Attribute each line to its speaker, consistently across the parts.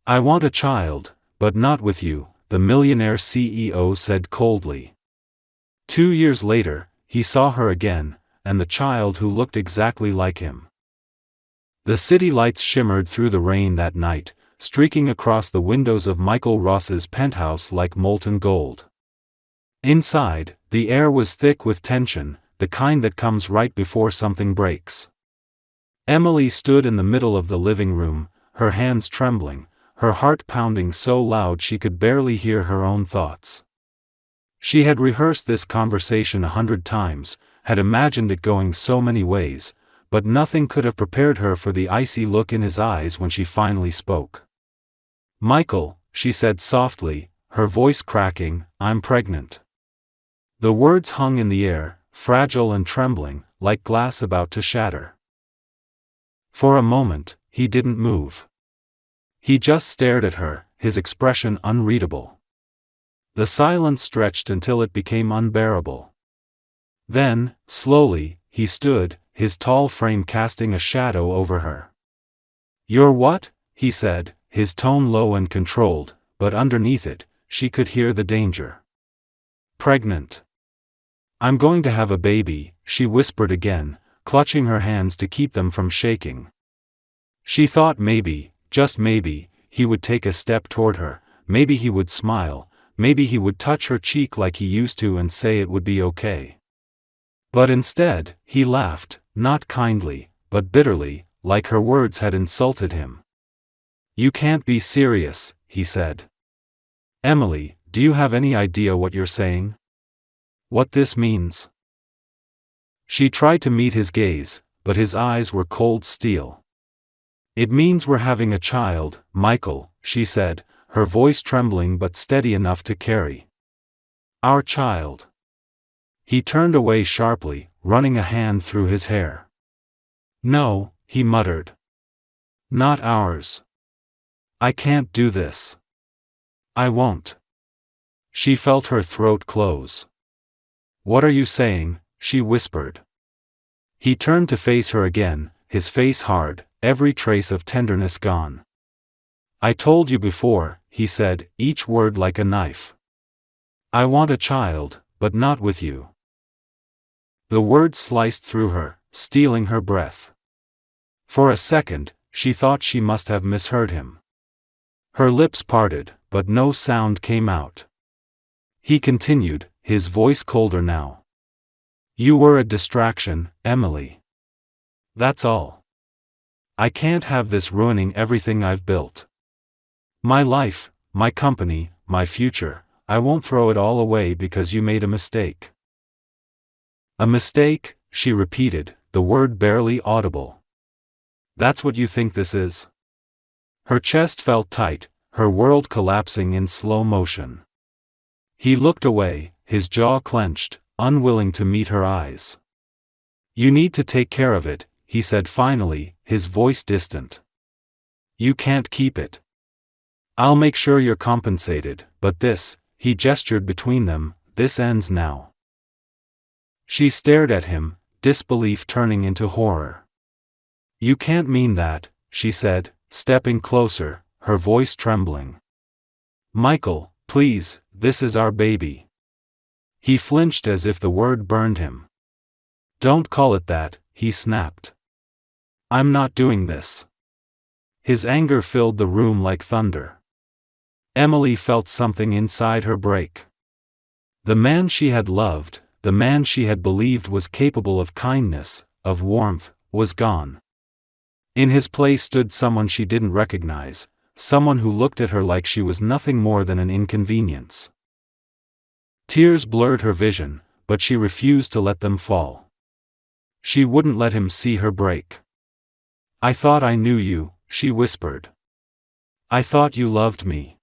Speaker 1: I want a child, but not with you, the Millionaire CEO said coldly. 2 years later, he saw her again, and the child who looked exactly like him. The city lights shimmered through the rain that night, streaking across the windows of Michael Ross's penthouse like molten gold. Inside, the air was thick with tension, the kind that comes right before something breaks. Emily stood in the middle of the living room, her hands trembling, her heart pounding so loud she could barely hear her own thoughts. She had rehearsed this conversation 100 times, had imagined it going so many ways, but nothing could have prepared her for the icy look in his eyes when she finally spoke. "Michael," she said softly, her voice cracking, "I'm pregnant." The words hung in the air, fragile and trembling, like glass about to shatter. For a moment, he didn't move. He just stared at her, his expression unreadable. The silence stretched until it became unbearable. Then, slowly, he stood, his tall frame casting a shadow over her. "You're what?" he said, his tone low and controlled, but underneath it, she could hear the danger. "Pregnant. I'm going to have a baby," she whispered again, clutching her hands to keep them from shaking. She thought maybe, just maybe, he would take a step toward her, maybe he would smile, maybe he would touch her cheek like he used to and say it would be okay. But instead, he laughed, not kindly, but bitterly, like her words had insulted him. "You can't be serious," he said. "Emily, do you have any idea what you're saying? What this means?" She tried to meet his gaze, but his eyes were cold steel. "It means we're having a child, Michael," she said, her voice trembling but steady enough to carry. "Our child." He turned away sharply, running a hand through his hair. "No," he muttered. "Not ours. I can't do this. I won't." She felt her throat close. "What are you saying?" she whispered. He turned to face her again, his face hard, every trace of tenderness gone. "I told you before," he said, each word like a knife. "I want a child, but not with you." The words sliced through her, stealing her breath. For a second, she thought she must have misheard him. Her lips parted, but no sound came out. He continued, his voice colder now. "You were a distraction, Emily. That's all. I can't have this ruining everything I've built. My life, my company, my future. I won't throw it all away because you made a mistake." "A mistake?" she repeated, the word barely audible. "That's what you think this is?" Her chest felt tight, her world collapsing in slow motion. He looked away, his jaw clenched, unwilling to meet her eyes. "You need to take care of it," he said finally, his voice distant. "You can't keep it. I'll make sure you're compensated, but this," he gestured between them, "this ends now." She stared at him, disbelief turning into horror. "You can't mean that," she said, stepping closer, her voice trembling. "Michael, please, this is our baby." He flinched as if the word burned him. "Don't call it that," he snapped. "I'm not doing this." His anger filled the room like thunder. Emily felt something inside her break. The man she had loved, the man she had believed was capable of kindness, of warmth, was gone. In his place stood someone she didn't recognize, someone who looked at her like she was nothing more than an inconvenience. Tears blurred her vision, but she refused to let them fall. She wouldn't let him see her break. "I thought I knew you," she whispered. "I thought you loved me."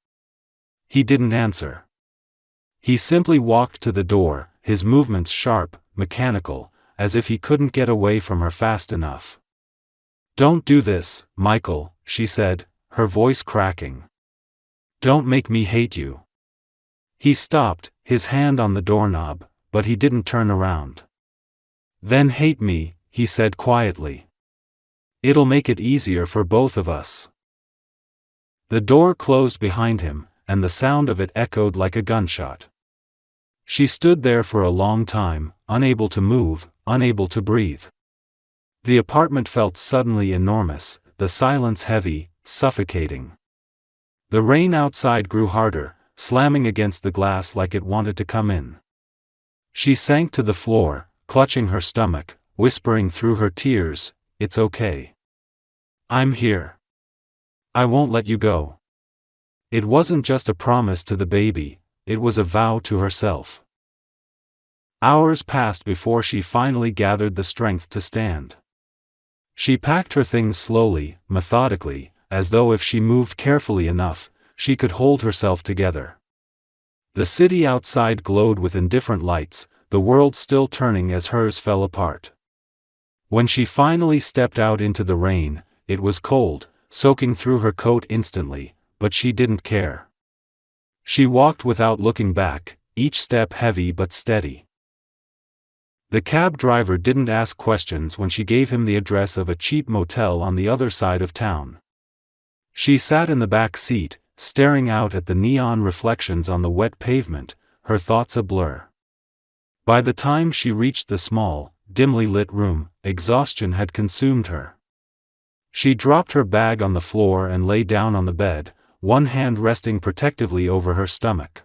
Speaker 1: He didn't answer. He simply walked to the door, his movements sharp, mechanical, as if he couldn't get away from her fast enough. "Don't do this, Michael," she said, her voice cracking. "Don't make me hate you." He stopped, his hand on the doorknob, but he didn't turn around. "Then hate me," he said quietly. "It'll make it easier for both of us." The door closed behind him, and the sound of it echoed like a gunshot. She stood there for a long time, unable to move, unable to breathe. The apartment felt suddenly enormous, the silence heavy, suffocating. The rain outside grew harder, slamming against the glass like it wanted to come in. She sank to the floor, clutching her stomach, whispering through her tears, "It's okay. I'm here. I won't let you go." It wasn't just a promise to the baby, it was a vow to herself. Hours passed before she finally gathered the strength to stand. She packed her things slowly, methodically, as though if she moved carefully enough, she could hold herself together. The city outside glowed with indifferent lights, the world still turning as hers fell apart. When she finally stepped out into the rain, it was cold, soaking through her coat instantly, but she didn't care. She walked without looking back, each step heavy but steady. The cab driver didn't ask questions when she gave him the address of a cheap motel on the other side of town. She sat in the back seat, staring out at the neon reflections on the wet pavement, her thoughts a blur. By the time she reached the small, dimly lit room, exhaustion had consumed her. She dropped her bag on the floor and lay down on the bed, one hand resting protectively over her stomach.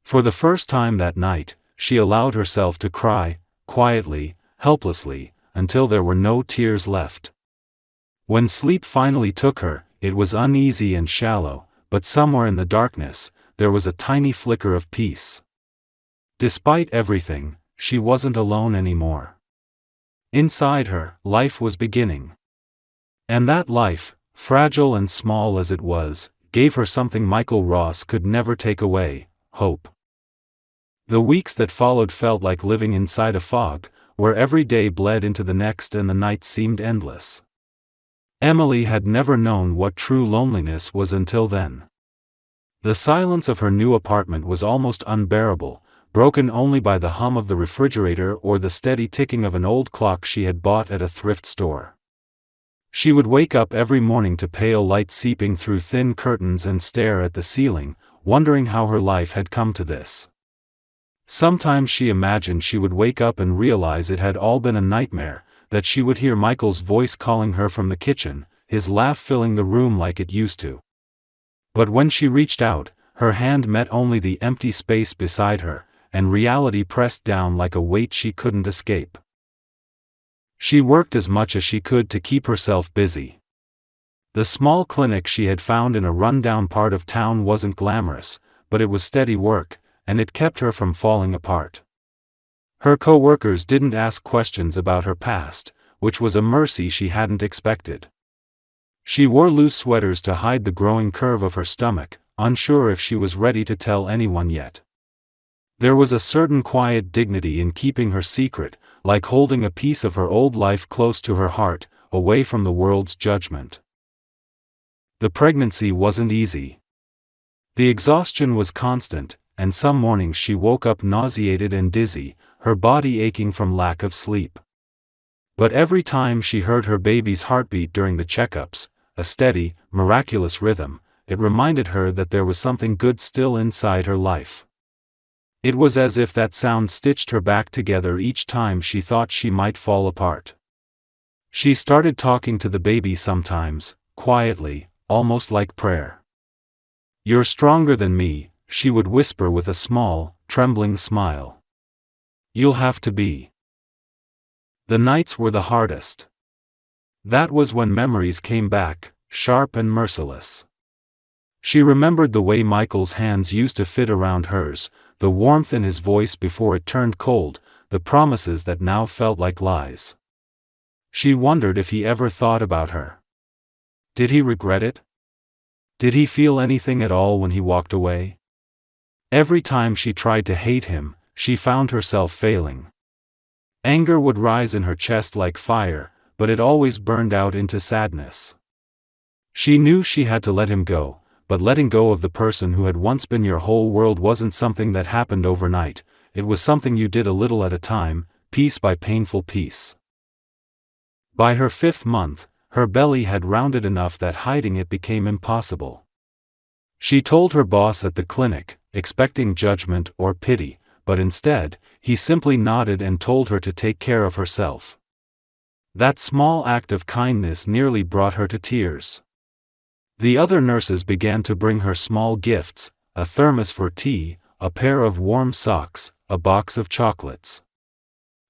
Speaker 1: For the first time that night, she allowed herself to cry, quietly, helplessly, until there were no tears left. When sleep finally took her, it was uneasy and shallow, but somewhere in the darkness, there was a tiny flicker of peace. Despite everything, she wasn't alone anymore. Inside her, life was beginning. And that life, fragile and small as it was, gave her something Michael Ross could never take away: hope. The weeks that followed felt like living inside a fog, where every day bled into the next and the nights seemed endless. Emily had never known what true loneliness was until then. The silence of her new apartment was almost unbearable, broken only by the hum of the refrigerator or the steady ticking of an old clock she had bought at a thrift store. She would wake up every morning to pale light seeping through thin curtains and stare at the ceiling, wondering how her life had come to this. Sometimes she imagined she would wake up and realize it had all been a nightmare, that she would hear Michael's voice calling her from the kitchen, his laugh filling the room like it used to. But when she reached out, her hand met only the empty space beside her, and reality pressed down like a weight she couldn't escape. She worked as much as she could to keep herself busy. The small clinic she had found in a rundown part of town wasn't glamorous, but it was steady work, and it kept her from falling apart. Her co-workers didn't ask questions about her past, which was a mercy she hadn't expected. She wore loose sweaters to hide the growing curve of her stomach, unsure if she was ready to tell anyone yet. There was a certain quiet dignity in keeping her secret, like holding a piece of her old life close to her heart, away from the world's judgment. The pregnancy wasn't easy. The exhaustion was constant, and some mornings she woke up nauseated and dizzy, her body aching from lack of sleep. But every time she heard her baby's heartbeat during the checkups, a steady, miraculous rhythm, it reminded her that there was something good still inside her life. It was as if that sound stitched her back together each time she thought she might fall apart. She started talking to the baby sometimes, quietly, almost like prayer. "You're stronger than me," she would whisper with a small, trembling smile. "You'll have to be." The nights were the hardest. That was when memories came back, sharp and merciless. She remembered the way Michael's hands used to fit around hers, the warmth in his voice before it turned cold, the promises that now felt like lies. She wondered if he ever thought about her. Did he regret it? Did he feel anything at all when he walked away? Every time she tried to hate him, she found herself failing. Anger would rise in her chest like fire, but it always burned out into sadness. She knew she had to let him go, but letting go of the person who had once been your whole world wasn't something that happened overnight, it was something you did a little at a time, piece by painful piece. By her 5th month, her belly had rounded enough that hiding it became impossible. She told her boss at the clinic, expecting judgment or pity, but instead, he simply nodded and told her to take care of herself. That small act of kindness nearly brought her to tears. The other nurses began to bring her small gifts, a thermos for tea, a pair of warm socks, a box of chocolates.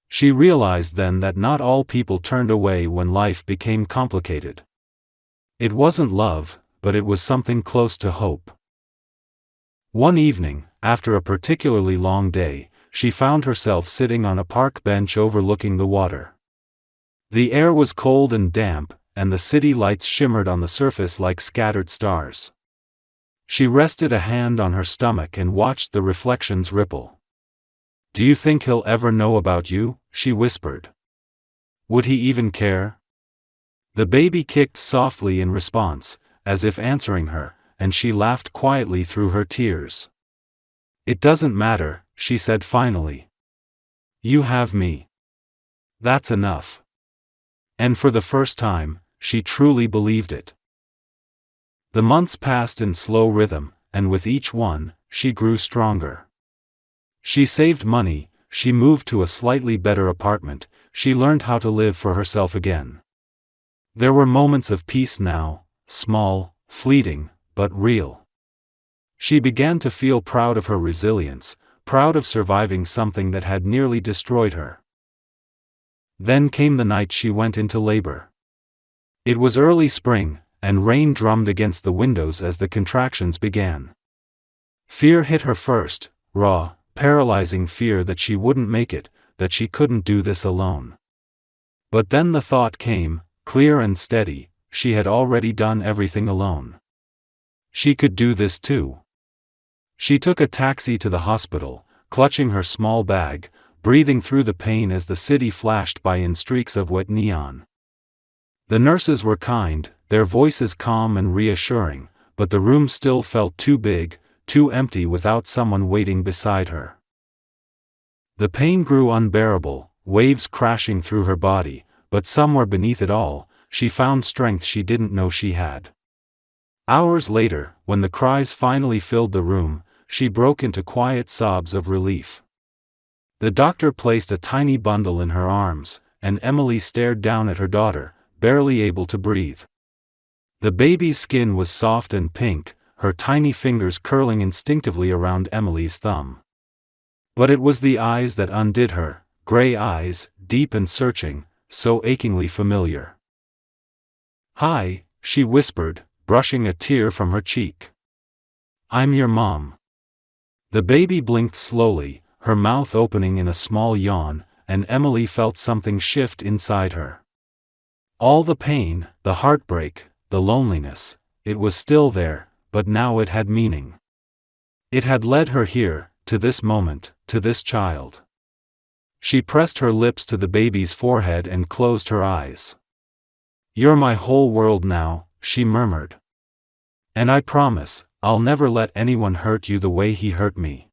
Speaker 1: She realized then that not all people turned away when life became complicated. It wasn't love, but it was something close to hope. One evening, after a particularly long day, she found herself sitting on a park bench overlooking the water. The air was cold and damp, and the city lights shimmered on the surface like scattered stars. She rested a hand on her stomach and watched the reflections ripple. "Do you think he'll ever know about you?" she whispered. "Would he even care?" The baby kicked softly in response, as if answering her, and she laughed quietly through her tears. "It doesn't matter," she said finally. "You have me. That's enough." And for the first time, she truly believed it. The months passed in slow rhythm, and with each one, she grew stronger. She saved money, she moved to a slightly better apartment, she learned how to live for herself again. There were moments of peace now, small, fleeting, but real. She began to feel proud of her resilience, proud of surviving something that had nearly destroyed her. Then came the night she went into labor. It was early spring, and rain drummed against the windows as the contractions began. Fear hit her first, raw, paralyzing fear that she wouldn't make it, that she couldn't do this alone. But then the thought came, clear and steady, she had already done everything alone. She could do this too. She took a taxi to the hospital, clutching her small bag, breathing through the pain as the city flashed by in streaks of wet neon. The nurses were kind, their voices calm and reassuring, but the room still felt too big, too empty without someone waiting beside her. The pain grew unbearable, waves crashing through her body, but somewhere beneath it all, she found strength she didn't know she had. Hours later, when the cries finally filled the room, she broke into quiet sobs of relief. The doctor placed a tiny bundle in her arms, and Emily stared down at her daughter, barely able to breathe. The baby's skin was soft and pink, her tiny fingers curling instinctively around Emily's thumb. But it was the eyes that undid her, gray eyes, deep and searching, so achingly familiar. "Hi," she whispered, brushing a tear from her cheek. "I'm your mom." The baby blinked slowly, her mouth opening in a small yawn, and Emily felt something shift inside her. All the pain, the heartbreak, the loneliness, it was still there, but now it had meaning. It had led her here, to this moment, to this child. She pressed her lips to the baby's forehead and closed her eyes. "You're my whole world now," she murmured. "And I promise, I'll never let anyone hurt you the way he hurt me."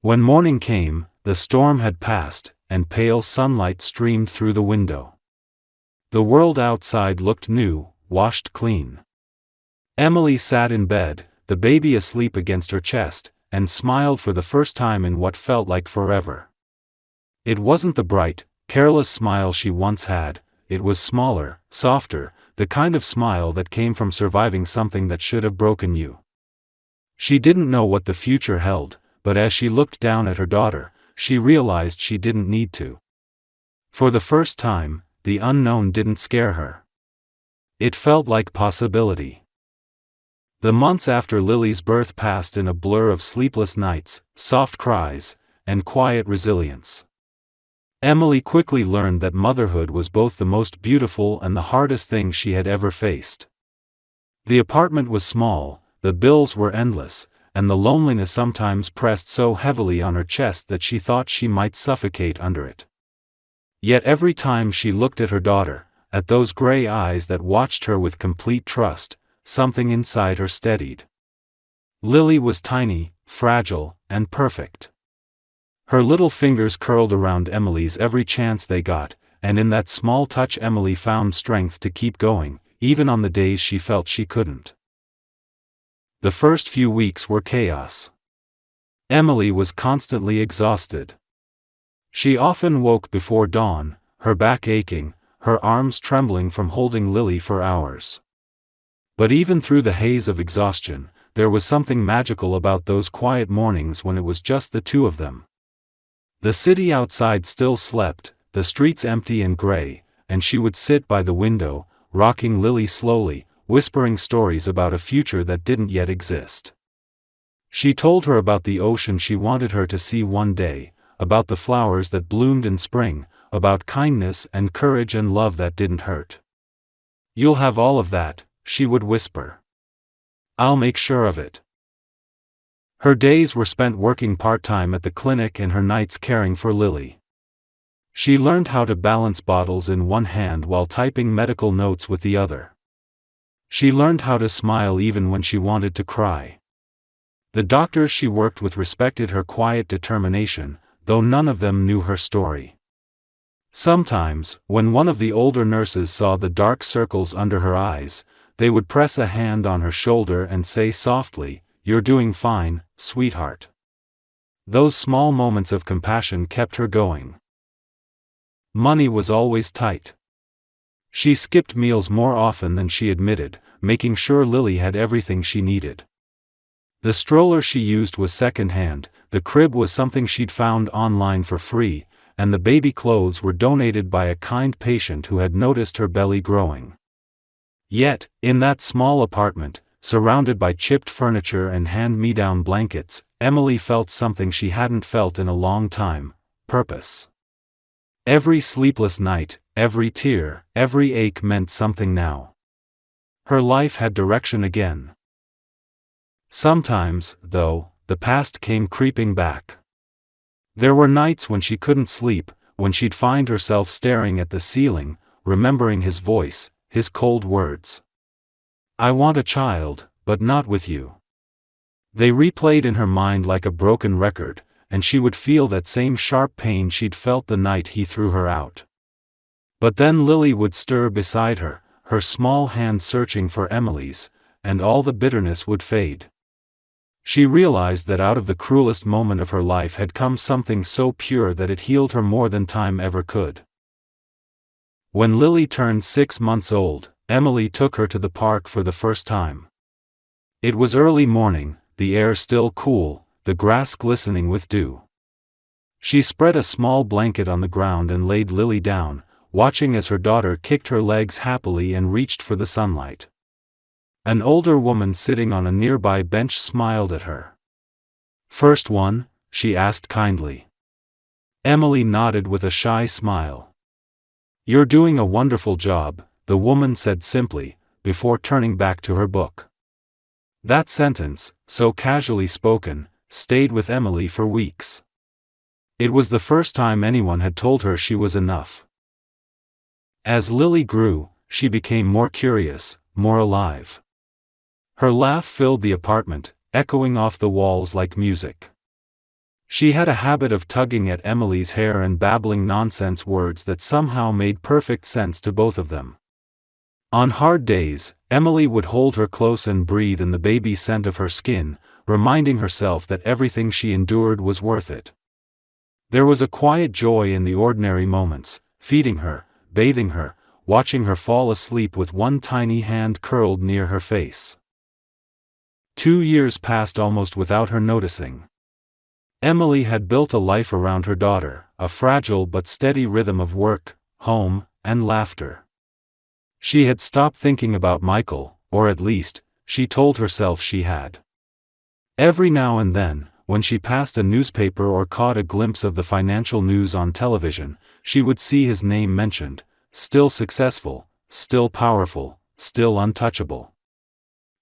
Speaker 1: When morning came, the storm had passed, and pale sunlight streamed through the window. The world outside looked new, washed clean. Emily sat in bed, the baby asleep against her chest, and smiled for the first time in what felt like forever. It wasn't the bright, careless smile she once had, it was smaller, softer, the kind of smile that came from surviving something that should have broken you. She didn't know what the future held, but as she looked down at her daughter, she realized she didn't need to. For the first time, the unknown didn't scare her. It felt like possibility. The months after Lily's birth passed in a blur of sleepless nights, soft cries, and quiet resilience. Emily quickly learned that motherhood was both the most beautiful and the hardest thing she had ever faced. The apartment was small, the bills were endless, and the loneliness sometimes pressed so heavily on her chest that she thought she might suffocate under it. Yet every time she looked at her daughter, at those gray eyes that watched her with complete trust, something inside her steadied. Lily was tiny, fragile, and perfect. Her little fingers curled around Emily's every chance they got, and in that small touch Emily found strength to keep going, even on the days she felt she couldn't. The first few weeks were chaos. Emily was constantly exhausted. She often woke before dawn, her back aching, her arms trembling from holding Lily for hours. But even through the haze of exhaustion, there was something magical about those quiet mornings when it was just the two of them. The city outside still slept, the streets empty and gray, and she would sit by the window, rocking Lily slowly, whispering stories about a future that didn't yet exist. She told her about the ocean she wanted her to see one day, about the flowers that bloomed in spring, about kindness and courage and love that didn't hurt. "You'll have all of that," she would whisper. "I'll make sure of it." Her days were spent working part-time at the clinic and her nights caring for Lily. She learned how to balance bottles in one hand while typing medical notes with the other. She learned how to smile even when she wanted to cry. The doctors she worked with respected her quiet determination, though none of them knew her story. Sometimes, when one of the older nurses saw the dark circles under her eyes, they would press a hand on her shoulder and say softly, "You're doing fine, sweetheart." Those small moments of compassion kept her going. Money was always tight. She skipped meals more often than she admitted, making sure Lily had everything she needed. The stroller she used was second-hand, the crib was something she'd found online for free, and the baby clothes were donated by a kind patient who had noticed her belly growing. Yet, in that small apartment, surrounded by chipped furniture and hand-me-down blankets, Emily felt something she hadn't felt in a long time: purpose. Every sleepless night, every tear, every ache meant something now. Her life had direction again. Sometimes, though, the past came creeping back. There were nights when she couldn't sleep, when she'd find herself staring at the ceiling, remembering his voice, his cold words. "I want a child, but not with you." They replayed in her mind like a broken record, and she would feel that same sharp pain she'd felt the night he threw her out. But then Lily would stir beside her, her small hand searching for Emily's, and all the bitterness would fade. She realized that out of the cruelest moment of her life had come something so pure that it healed her more than time ever could. When Lily turned 6 months old, Emily took her to the park for the first time. It was early morning, the air still cool, the grass glistening with dew. She spread a small blanket on the ground and laid Lily down, watching as her daughter kicked her legs happily and reached for the sunlight. An older woman sitting on a nearby bench smiled at her. "First one?" she asked kindly. Emily nodded with a shy smile. "You're doing a wonderful job," the woman said simply, before turning back to her book. That sentence, so casually spoken, stayed with Emily for weeks. It was the first time anyone had told her she was enough. As Lily grew, she became more curious, more alive. Her laugh filled the apartment, echoing off the walls like music. She had a habit of tugging at Emily's hair and babbling nonsense words that somehow made perfect sense to both of them. On hard days, Emily would hold her close and breathe in the baby scent of her skin, reminding herself that everything she endured was worth it. There was a quiet joy in the ordinary moments, feeding her, bathing her, watching her fall asleep with one tiny hand curled near her face. 2 years passed almost without her noticing. Emily had built a life around her daughter, a fragile but steady rhythm of work, home, and laughter. She had stopped thinking about Michael, or at least, she told herself she had. Every now and then, when she passed a newspaper or caught a glimpse of the financial news on television, she would see his name mentioned: still successful, still powerful, still untouchable.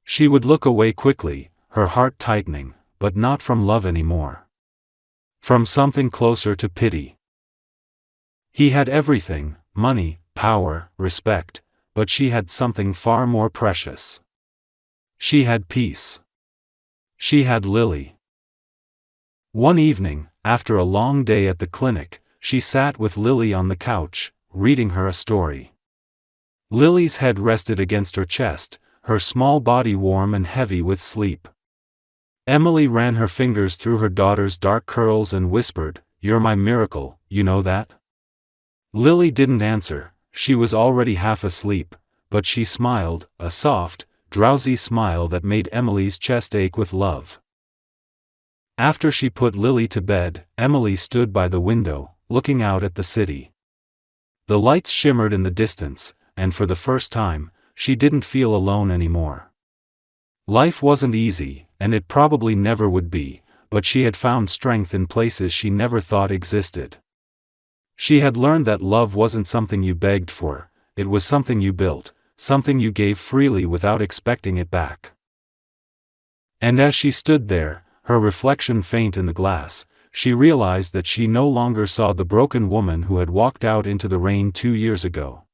Speaker 1: She would look away quickly, her heart tightening, but not from love anymore. From something closer to pity. He had everything: money, power, respect, but she had something far more precious. She had peace. She had Lily. One evening, after a long day at the clinic, she sat with Lily on the couch, reading her a story. Lily's head rested against her chest, her small body warm and heavy with sleep. Emily ran her fingers through her daughter's dark curls and whispered, "You're my miracle, you know that?" Lily didn't answer, she was already half asleep, but she smiled, a soft, drowsy smile that made Emily's chest ache with love. After she put Lily to bed, Emily stood by the window, looking out at the city. The lights shimmered in the distance, and for the first time, she didn't feel alone anymore. Life wasn't easy, and it probably never would be, but she had found strength in places she never thought existed. She had learned that love wasn't something you begged for, it was something you built, something you gave freely without expecting it back. And as she stood there, her reflection faint in the glass, she realized that she no longer saw the broken woman who had walked out into the rain 2 years ago.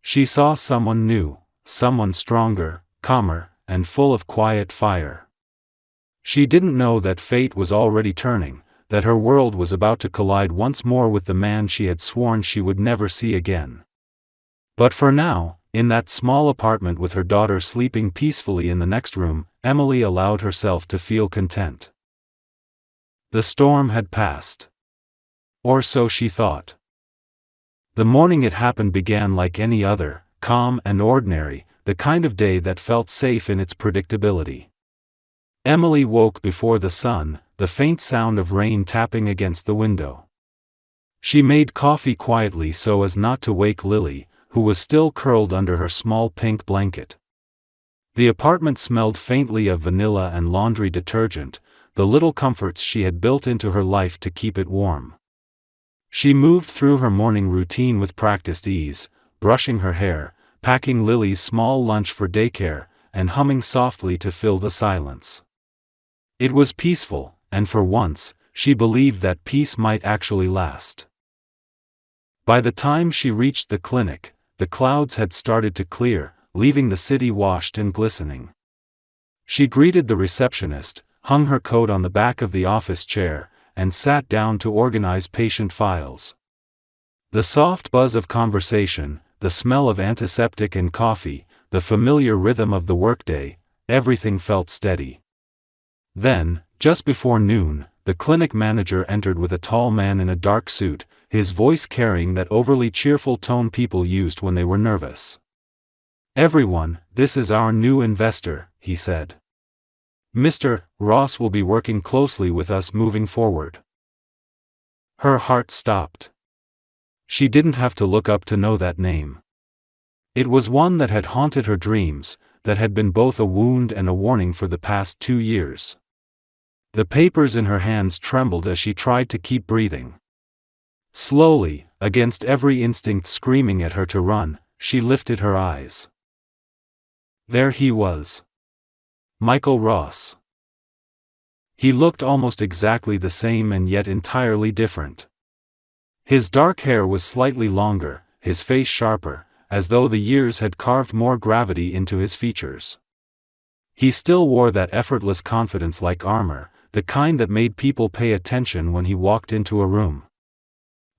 Speaker 1: She saw someone new, someone stronger, calmer, and full of quiet fire. She didn't know that fate was already turning, that her world was about to collide once more with the man she had sworn she would never see again. But for now, in that small apartment with her daughter sleeping peacefully in the next room, Emily allowed herself to feel content. The storm had passed. Or so she thought. The morning it happened began like any other, calm and ordinary, the kind of day that felt safe in its predictability. Emily woke before the sun, the faint sound of rain tapping against the window. She made coffee quietly so as not to wake Lily, who was still curled under her small pink blanket. The apartment smelled faintly of vanilla and laundry detergent, the little comforts she had built into her life to keep it warm. She moved through her morning routine with practiced ease, brushing her hair, packing Lily's small lunch for daycare, and humming softly to fill the silence. It was peaceful, and for once, she believed that peace might actually last. By the time she reached the clinic, the clouds had started to clear, leaving the city washed and glistening. She greeted the receptionist, hung her coat on the back of the office chair, and sat down to organize patient files. The soft buzz of conversation, the smell of antiseptic and coffee, the familiar rhythm of the workday, everything felt steady. Then, just before noon, the clinic manager entered with a tall man in a dark suit, his voice carrying that overly cheerful tone people used when they were nervous. "Everyone, this is our new investor," he said. "Mr. Ross will be working closely with us moving forward." Her heart stopped. She didn't have to look up to know that name. It was one that had haunted her dreams, that had been both a wound and a warning for the past 2 years. The papers in her hands trembled as she tried to keep breathing. Slowly, against every instinct screaming at her to run, she lifted her eyes. There he was. Michael Ross. He looked almost exactly the same and yet entirely different. His dark hair was slightly longer, his face sharper, as though the years had carved more gravity into his features. He still wore that effortless confidence like armor, the kind that made people pay attention when he walked into a room.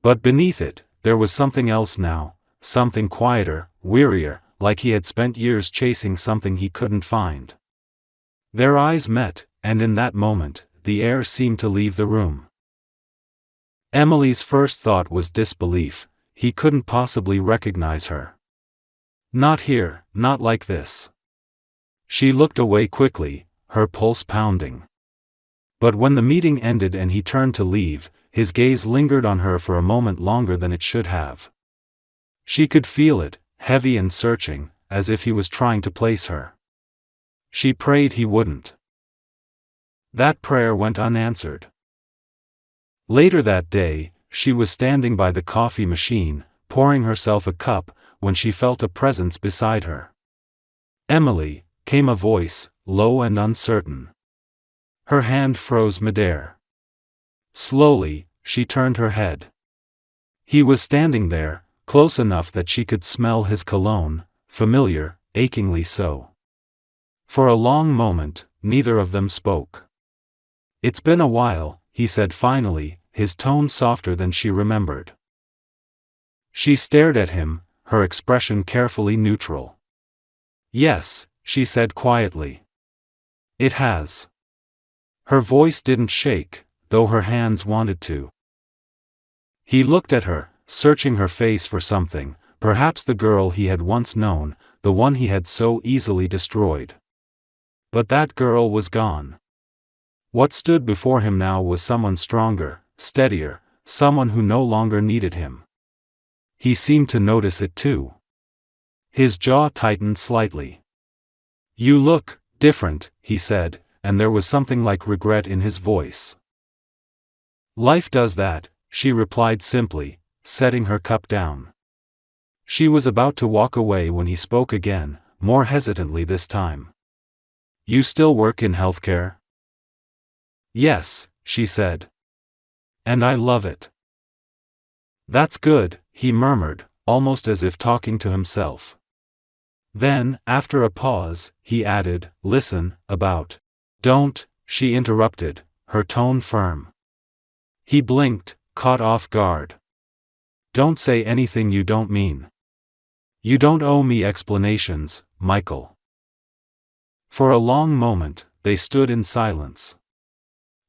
Speaker 1: But beneath it, there was something else now, something quieter, wearier, like he had spent years chasing something he couldn't find. Their eyes met, and in that moment, the air seemed to leave the room. Emily's first thought was disbelief. He couldn't possibly recognize her. Not here, not like this. She looked away quickly, her pulse pounding. But when the meeting ended and he turned to leave, his gaze lingered on her for a moment longer than it should have. She could feel it, heavy and searching, as if he was trying to place her. She prayed he wouldn't. That prayer went unanswered. Later that day, she was standing by the coffee machine, pouring herself a cup, when she felt a presence beside her. "Emily," came a voice, low and uncertain. Her hand froze midair. Slowly, she turned her head. He was standing there, close enough that she could smell his cologne, familiar, achingly so. For a long moment, neither of them spoke. "It's been a while," he said finally, his tone softer than she remembered. She stared at him, her expression carefully neutral. Yes, she said quietly. It has. Her voice didn't shake, though her hands wanted to. He looked at her, searching her face for something, perhaps the girl he had once known, the one he had so easily destroyed. But that girl was gone. What stood before him now was someone stronger, steadier, someone who no longer needed him. He seemed to notice it too. His jaw tightened slightly. "You look different," he said, and there was something like regret in his voice. "Life does that," she replied simply, setting her cup down. She was about to walk away when he spoke again, more hesitantly this time. "You still work in healthcare?" "Yes," she said. "And I love it." "That's good," he murmured, almost as if talking to himself. Then, after a pause, he added, "Listen, about." "Don't," she interrupted, her tone firm. He blinked, caught off guard. "Don't say anything you don't mean. You don't owe me explanations, Michael." For a long moment, they stood in silence.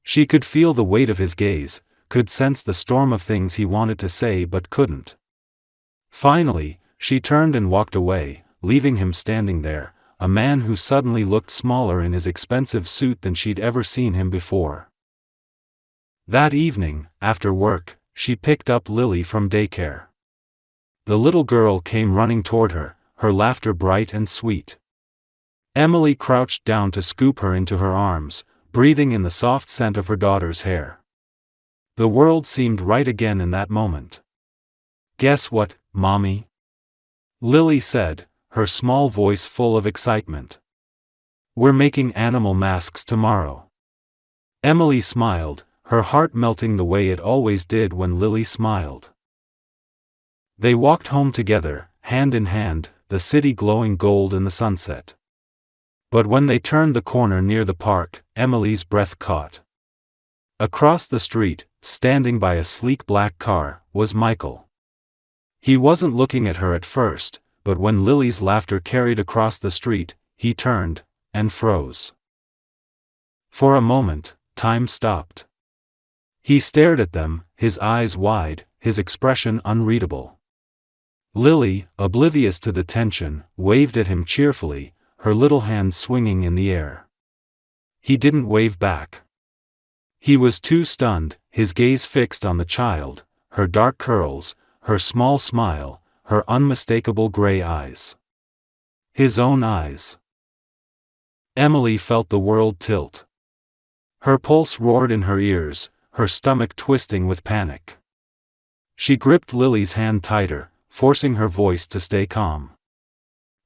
Speaker 1: She could feel the weight of his gaze, could sense the storm of things he wanted to say but couldn't. Finally, she turned and walked away, leaving him standing there, a man who suddenly looked smaller in his expensive suit than she'd ever seen him before. That evening, after work, she picked up Lily from daycare. The little girl came running toward her, her laughter bright and sweet. Emily crouched down to scoop her into her arms, breathing in the soft scent of her daughter's hair. The world seemed right again in that moment. "Guess what, Mommy?" Lily said, her small voice full of excitement. "We're making animal masks tomorrow." Emily smiled, her heart melting the way it always did when Lily smiled. They walked home together, hand in hand, the city glowing gold in the sunset. But when they turned the corner near the park, Emily's breath caught. Across the street, standing by a sleek black car, was Michael. He wasn't looking at her at first, but when Lily's laughter carried across the street, he turned, and froze. For a moment, time stopped. He stared at them, his eyes wide, his expression unreadable. Lily, oblivious to the tension, waved at him cheerfully, her little hand swinging in the air. He didn't wave back. He was too stunned, his gaze fixed on the child, her dark curls, her small smile, her unmistakable gray eyes. His own eyes. Emily felt the world tilt. Her pulse roared in her ears, her stomach twisting with panic. She gripped Lily's hand tighter, forcing her voice to stay calm.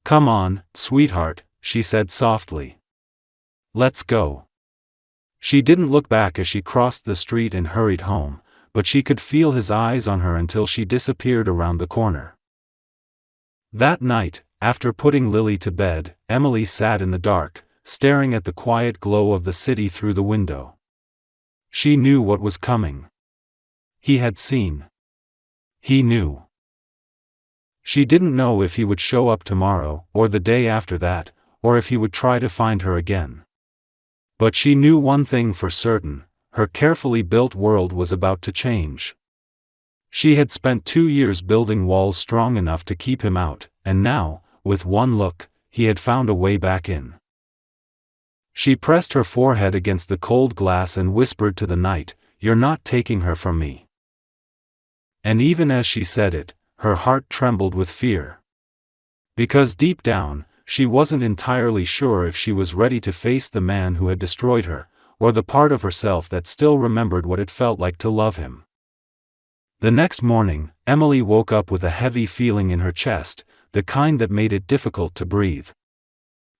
Speaker 1: "Come on, sweetheart," she said softly. "Let's go." She didn't look back as she crossed the street and hurried home, but she could feel his eyes on her until she disappeared around the corner. That night, after putting Lily to bed, Emily sat in the dark, staring at the quiet glow of the city through the window. She knew what was coming. He had seen. He knew. She didn't know if he would show up tomorrow, or the day after that, or if he would try to find her again. But she knew one thing for certain, her carefully built world was about to change. She had spent 2 years building walls strong enough to keep him out, and now, with one look, he had found a way back in. She pressed her forehead against the cold glass and whispered to the night, "You're not taking her from me." And even as she said it, her heart trembled with fear. Because deep down, she wasn't entirely sure if she was ready to face the man who had destroyed her, or the part of herself that still remembered what it felt like to love him. The next morning, Emily woke up with a heavy feeling in her chest, the kind that made it difficult to breathe.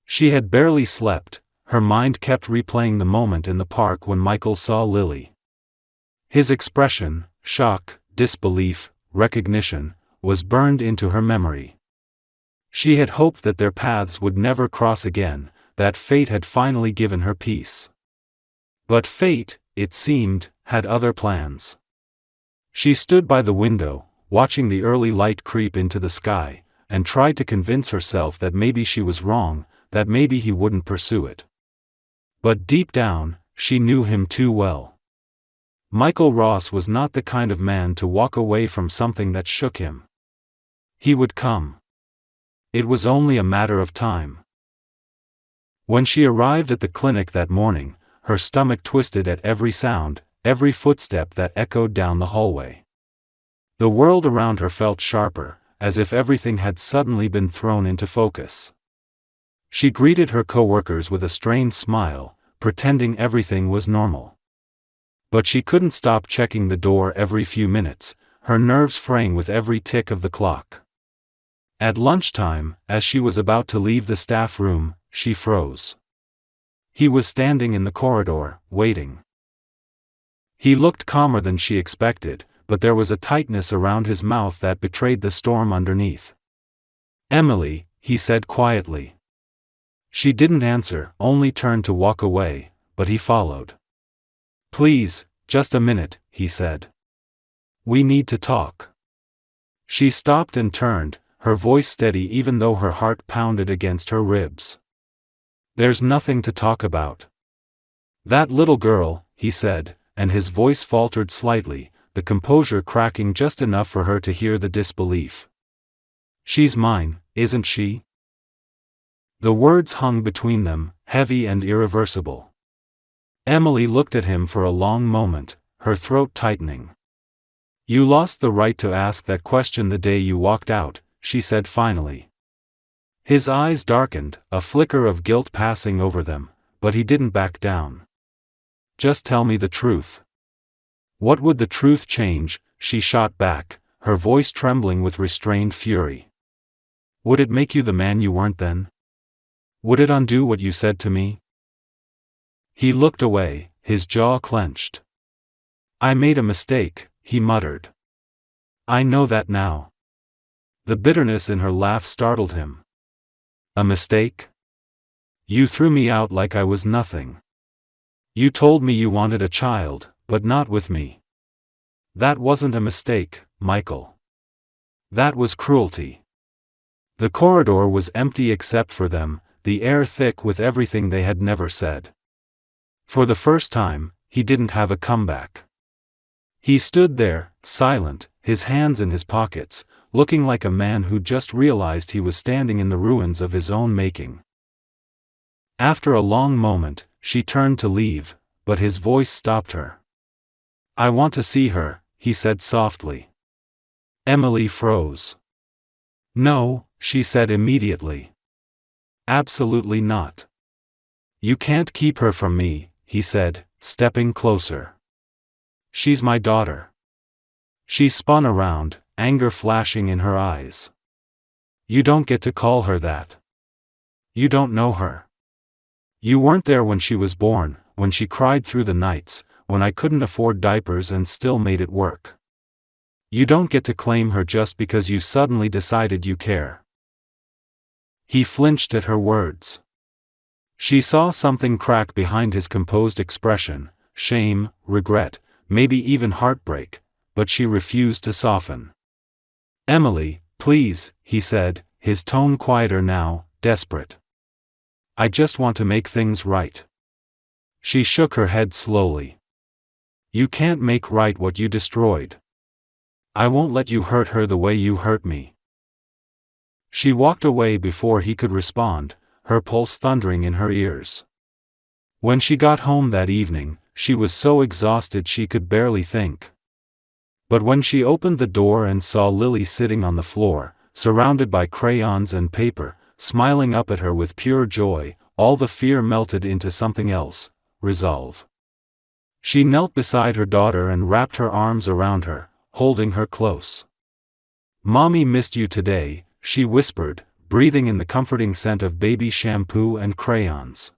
Speaker 1: She had barely slept, her mind kept replaying the moment in the park when Michael saw Lily. His expression, shock, disbelief, recognition, was burned into her memory. She had hoped that their paths would never cross again, that fate had finally given her peace. But fate, it seemed, had other plans. She stood by the window, watching the early light creep into the sky, and tried to convince herself that maybe she was wrong, that maybe he wouldn't pursue it. But deep down, she knew him too well. Michael Ross was not the kind of man to walk away from something that shook him. He would come. It was only a matter of time. When she arrived at the clinic that morning, her stomach twisted at every sound, every footstep that echoed down the hallway. The world around her felt sharper, as if everything had suddenly been thrown into focus. She greeted her coworkers with a strained smile, pretending everything was normal. But she couldn't stop checking the door every few minutes, her nerves fraying with every tick of the clock. At lunchtime, as she was about to leave the staff room, she froze. He was standing in the corridor, waiting. He looked calmer than she expected, but there was a tightness around his mouth that betrayed the storm underneath. "Emily," he said quietly. She didn't answer, only turned to walk away, but he followed. "Please, just a minute," he said. "We need to talk." She stopped and turned, her voice steady even though her heart pounded against her ribs. "There's nothing to talk about." "That little girl," he said, and his voice faltered slightly, the composure cracking just enough for her to hear the disbelief. "She's mine, isn't she?" The words hung between them, heavy and irreversible. Emily looked at him for a long moment, her throat tightening. "You lost the right to ask that question the day you walked out," she said finally. His eyes darkened, a flicker of guilt passing over them, but he didn't back down. "Just tell me the truth." "What would the truth change?" she shot back, her voice trembling with restrained fury. "Would it make you the man you weren't then? Would it undo what you said to me?" He looked away, his jaw clenched. "I made a mistake," he muttered. "I know that now." The bitterness in her laugh startled him. "A mistake? You threw me out like I was nothing. You told me you wanted a child, but not with me. That wasn't a mistake, Michael. That was cruelty." The corridor was empty except for them, the air thick with everything they had never said. For the first time, he didn't have a comeback. He stood there, silent, his hands in his pockets, looking like a man who just realized he was standing in the ruins of his own making. After a long moment, she turned to leave, but his voice stopped her. "I want to see her," he said softly. Emily froze. "No," she said immediately. "Absolutely not." "You can't keep her from me," he said, stepping closer. "She's my daughter." She spun around, anger flashing in her eyes. "You don't get to call her that. You don't know her. You weren't there when she was born, when she cried through the nights, when I couldn't afford diapers and still made it work. You don't get to claim her just because you suddenly decided you care." He flinched at her words. She saw something crack behind his composed expression, shame, regret, maybe even heartbreak, but she refused to soften. "Emily, please," he said, his tone quieter now, desperate. "I just want to make things right." She shook her head slowly. "You can't make right what you destroyed. I won't let you hurt her the way you hurt me." She walked away before he could respond, her pulse thundering in her ears. When she got home that evening, she was so exhausted she could barely think. But when she opened the door and saw Lily sitting on the floor, surrounded by crayons and paper, smiling up at her with pure joy, all the fear melted into something else, resolve. She knelt beside her daughter and wrapped her arms around her, holding her close. "Mommy missed you today," she whispered, breathing in the comforting scent of baby shampoo and crayons.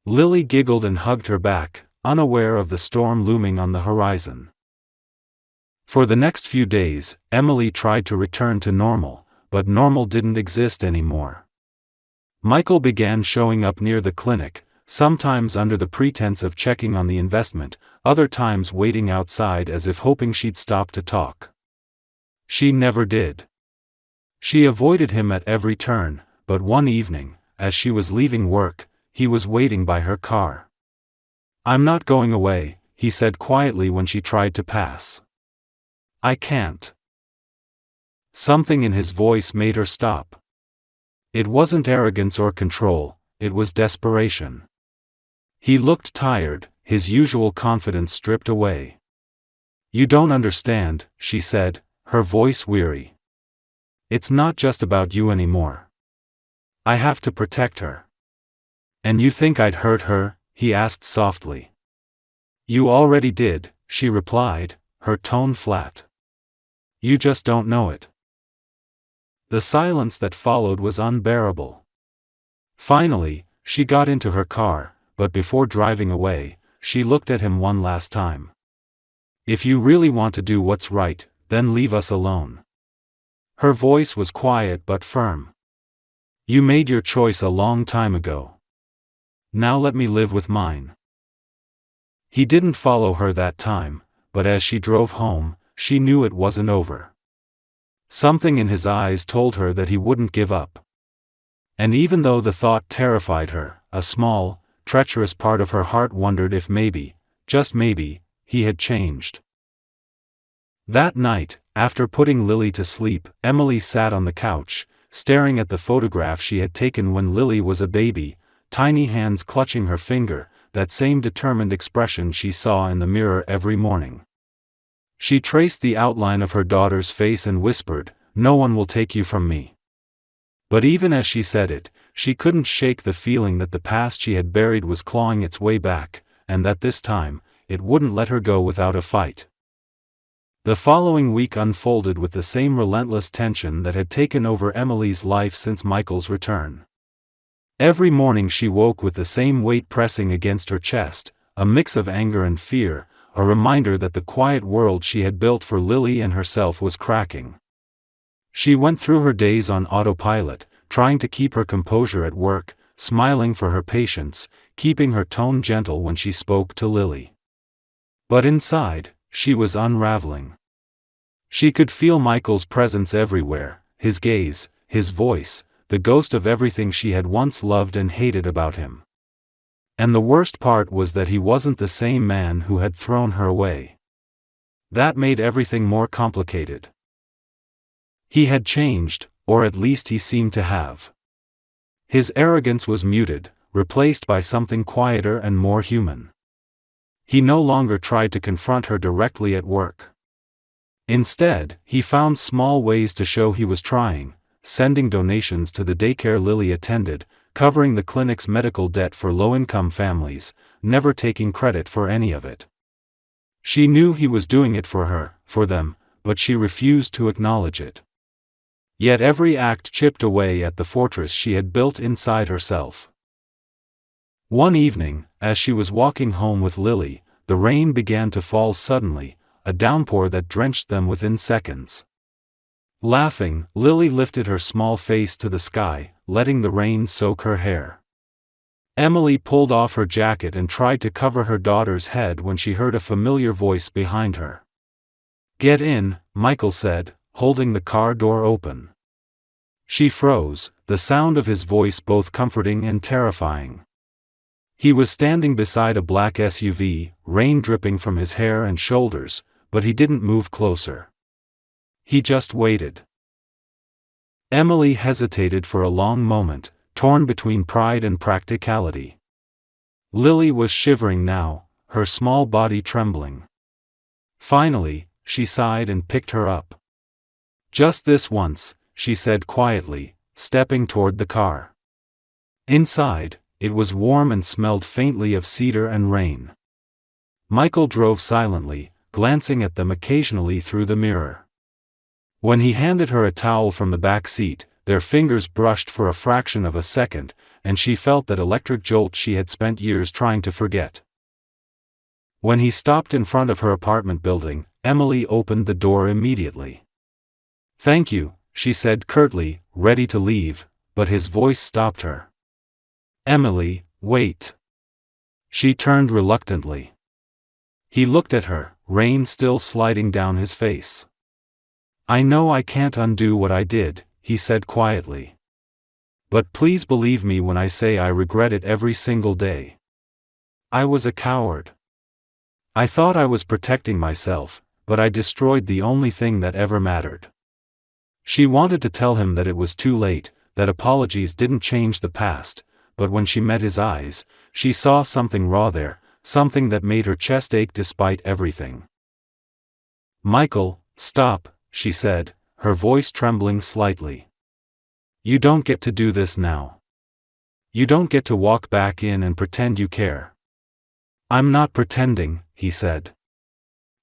Speaker 1: Lily giggled and hugged her back, unaware of the storm looming on the horizon. For the next few days, Emily tried to return to normal, but normal didn't exist anymore. Michael began showing up near the clinic, sometimes under the pretense of checking on the investment, other times waiting outside as if hoping she'd stop to talk. She never did. She avoided him at every turn, but one evening, as she was leaving work, he was waiting by her car. "I'm not going away," he said quietly when she tried to pass. "I can't." Something in his voice made her stop. It wasn't arrogance or control, it was desperation. He looked tired, his usual confidence stripped away. "You don't understand," she said, her voice weary. "It's not just about you anymore. I have to protect her." "And you think I'd hurt her?" he asked softly. "You already did," she replied, her tone flat. "You just don't know it." The silence that followed was unbearable. Finally, she got into her car, but before driving away, she looked at him one last time. "If you really want to do what's right, then leave us alone." Her voice was quiet but firm. "You made your choice a long time ago. Now let me live with mine." He didn't follow her that time, but as she drove home, she knew it wasn't over. Something in his eyes told her that he wouldn't give up. And even though the thought terrified her, a small, treacherous part of her heart wondered if maybe, just maybe, he had changed. That night, after putting Lily to sleep, Emily sat on the couch, staring at the photograph she had taken when Lily was a baby, tiny hands clutching her finger, that same determined expression she saw in the mirror every morning. She traced the outline of her daughter's face and whispered, "No one will take you from me." But even as she said it, she couldn't shake the feeling that the past she had buried was clawing its way back, and that this time, it wouldn't let her go without a fight. The following week unfolded with the same relentless tension that had taken over Emily's life since Michael's return. Every morning she woke with the same weight pressing against her chest, a mix of anger and fear, a reminder that the quiet world she had built for Lily and herself was cracking. She went through her days on autopilot, trying to keep her composure at work, smiling for her patients, keeping her tone gentle when she spoke to Lily. But inside, she was unraveling. She could feel Michael's presence everywhere, his gaze, his voice, the ghost of everything she had once loved and hated about him. And the worst part was that he wasn't the same man who had thrown her away. That made everything more complicated. He had changed, or at least he seemed to have. His arrogance was muted, replaced by something quieter and more human. He no longer tried to confront her directly at work. Instead, he found small ways to show he was trying, sending donations to the daycare Lily attended, covering the clinic's medical debt for low-income families, never taking credit for any of it. She knew he was doing it for her, for them, but she refused to acknowledge it. Yet every act chipped away at the fortress she had built inside herself. One evening, as she was walking home with Lily, the rain began to fall suddenly, a downpour that drenched them within seconds. Laughing, Lily lifted her small face to the sky, letting the rain soak her hair. Emily pulled off her jacket and tried to cover her daughter's head when she heard a familiar voice behind her. "Get in," Michael said, holding the car door open. She froze, the sound of his voice both comforting and terrifying. He was standing beside a black SUV, rain dripping from his hair and shoulders, but he didn't move closer. He just waited. Emily hesitated for a long moment, torn between pride and practicality. Lily was shivering now, her small body trembling. Finally, she sighed and picked her up. "Just this once," she said quietly, stepping toward the car. Inside, it was warm and smelled faintly of cedar and rain. Michael drove silently, glancing at them occasionally through the mirror. When he handed her a towel from the back seat, their fingers brushed for a fraction of a second, and she felt that electric jolt she had spent years trying to forget. When he stopped in front of her apartment building, Emily opened the door immediately. "Thank you," she said curtly, ready to leave, but his voice stopped her. "Emily, wait." She turned reluctantly. He looked at her, rain still sliding down his face. I know I can't undo what I did, he said quietly. But please believe me when I say I regret it every single day. I was a coward. I thought I was protecting myself, but I destroyed the only thing that ever mattered. She wanted to tell him that it was too late, that apologies didn't change the past, but when she met his eyes, she saw something raw there, something that made her chest ache despite everything. Michael, stop, she said, her voice trembling slightly. You don't get to do this now. You don't get to walk back in and pretend you care. I'm not pretending, he said.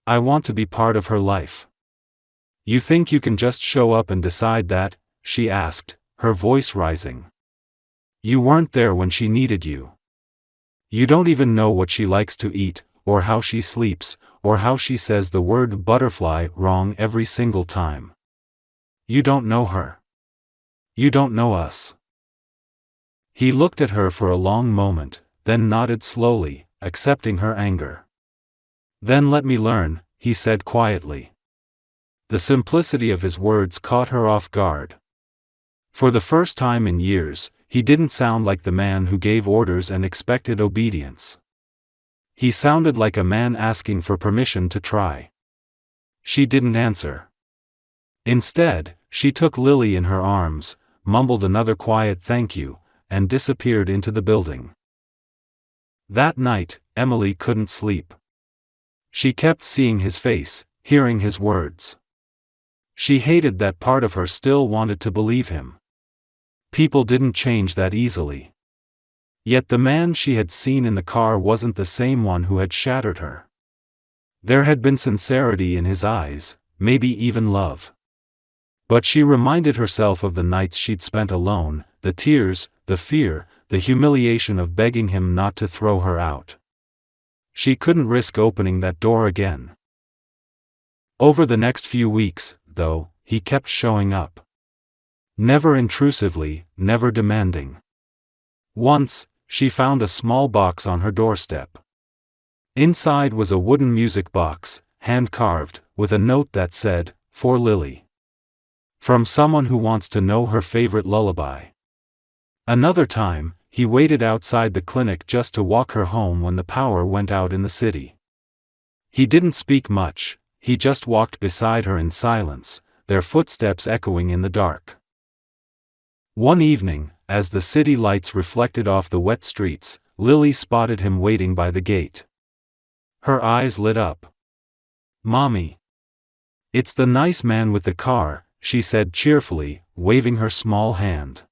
Speaker 1: I want to be part of her life. You think you can just show up and decide that? She asked, her voice rising. You weren't there when she needed you. You don't even know what she likes to eat, or how she sleeps, or how she says the word butterfly wrong every single time. You don't know her. You don't know us. He looked at her for a long moment, then nodded slowly, accepting her anger. Then let me learn, he said quietly. The simplicity of his words caught her off guard. For the first time in years, he didn't sound like the man who gave orders and expected obedience. He sounded like a man asking for permission to try. She didn't answer. Instead, she took Lily in her arms, mumbled another quiet thank you, and disappeared into the building. That night, Emily couldn't sleep. She kept seeing his face, hearing his words. She hated that part of her still wanted to believe him. People didn't change that easily. Yet the man she had seen in the car wasn't the same one who had shattered her. There had been sincerity in his eyes, maybe even love. But she reminded herself of the nights she'd spent alone, the tears, the fear, the humiliation of begging him not to throw her out. She couldn't risk opening that door again. Over the next few weeks, though, he kept showing up. Never intrusively, never demanding. Once, she found a small box on her doorstep. Inside was a wooden music box, hand-carved, with a note that said, "For Lily. From someone who wants to know her favorite lullaby." Another time, he waited outside the clinic just to walk her home when the power went out in the city. He didn't speak much, he just walked beside her in silence, their footsteps echoing in the dark. One evening, as the city lights reflected off the wet streets, Lily spotted him waiting by the gate. Her eyes lit up. "Mommy. It's the nice man with the car," she said cheerfully, waving her small hand.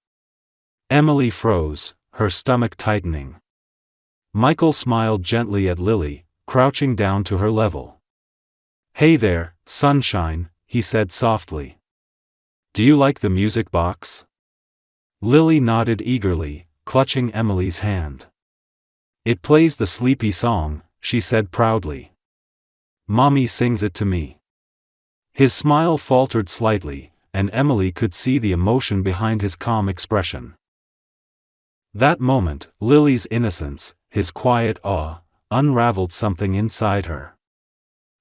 Speaker 1: Emily froze, her stomach tightening. Michael smiled gently at Lily, crouching down to her level. "Hey there, sunshine," he said softly. "Do you like the music box?" Lily nodded eagerly, clutching Emily's hand. "It plays the sleepy song," she said proudly. "Mommy sings it to me." His smile faltered slightly, and Emily could see the emotion behind his calm expression. That moment, Lily's innocence, his quiet awe, unraveled something inside her.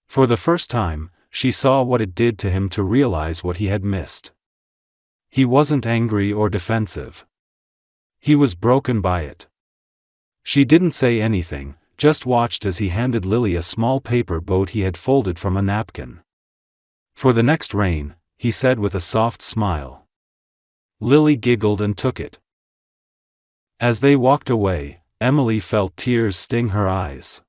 Speaker 1: For the first time, she saw what it did to him to realize what he had missed. He wasn't angry or defensive. He was broken by it. She didn't say anything, just watched as he handed Lily a small paper boat he had folded from a napkin. "For the next rain," he said with a soft smile. Lily giggled and took it. As they walked away, Emily felt tears sting her eyes.